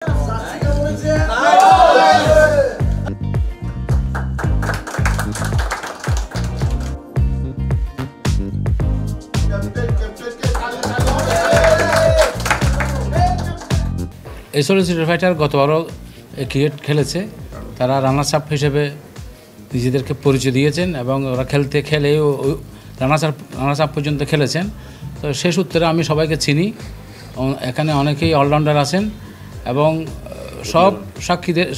এই solicitor fighter গতবারও cricket খেলেছে, তারা রানার্স আপ হিসেবে নিজেদেরকে পরিচয় দিয়েছেন এবং ওরা খেলে রানার্স আপ পর্যন্ত খেলেছেন। তো সেই সূত্রে আমি সবাইকে চিনি, এখানে অনেকেই অলরাউন্ডার আছেন এবং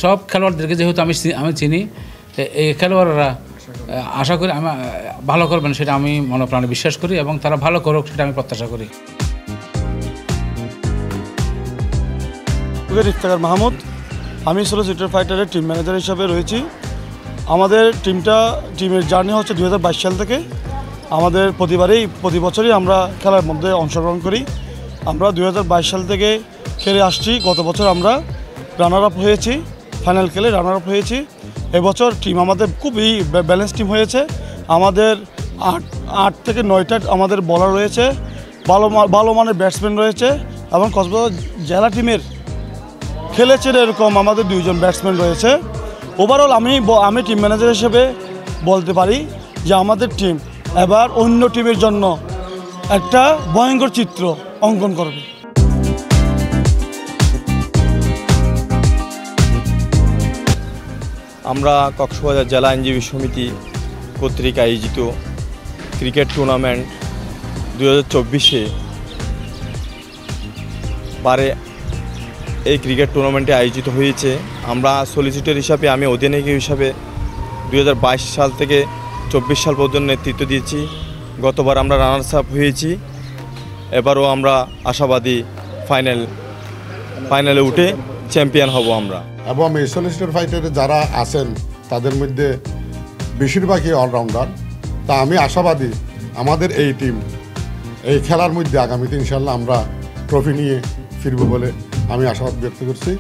সব খেলোয়াড়দেরকে যেহেতু আমি চিনি, এই খেলোয়াড়রা আশা করি আমি ভালো করবেন সেটা আমি মনে প্রাণে বিশ্বাস করি এবং তারা ভালো করুক সেটা আমি প্রত্যাশা করি। ইফতেখার মাহমুদ, আমি সলিসিটার ফাইটারের টিম ম্যানেজার হিসাবে রয়েছি। আমাদের টিমের জার্নি হচ্ছে 2022 সাল থেকে। আমাদের প্রতি বছরই আমরা খেলার মধ্যে অংশগ্রহণ করি। আমরা 2022 সাল থেকে খেলে আসছি। গত বছর আমরা রানার আপ হয়েছি, ফাইনাল খেলে রানার আপ হয়েছি। এবছর টিম আমাদের খুবই ব্যালেন্স টিম হয়েছে। আমাদের 8 থেকে 9টা আমাদের বলার রয়েছে, ভালো মানের ব্যাটসম্যান রয়েছে এবং কক্সবাজার জেলা টিমের খেলেছেন এরকম আমাদের 2 জন ব্যাটসম্যান রয়েছে। ওভারঅল আমি টিম ম্যানেজার হিসেবে বলতে পারি যে আমাদের টিম এবার অন্য টিমের জন্য একটা ভয়ঙ্কর চিত্র অঙ্কন করবে। আমরা কক্সবাজার জেলা আইনজীবী সমিতি কর্তৃক আয়োজিত ক্রিকেট টুর্নামেন্ট 2024-এ বারে এই ক্রিকেট টুর্নামেন্টে আয়োজিত হয়েছে। আমরা সলিসিটর হিসাবে, আমি অধিনায়ক হিসাবে 2022 সাল থেকে 24 সাল পর্যন্ত নেতৃত্ব দিয়েছি। গতবার আমরা রানার্স আপ হয়েছি, এবারও আমরা আশাবাদী ফাইনালে উঠে চ্যাম্পিয়ন হব আমরা। এবং এই সলিসিটর ফাইটারে যারা আছেন তাদের মধ্যে বেশিরভাগই অলরাউন্ডার। তা আমি আশাবাদী আমাদের এই টিম এই খেলার মধ্যে আগামীতে ইনশাল্লাহ আমরা ট্রফি নিয়ে ফিরব বলে আমি আশাবাদ ব্যক্ত করছি।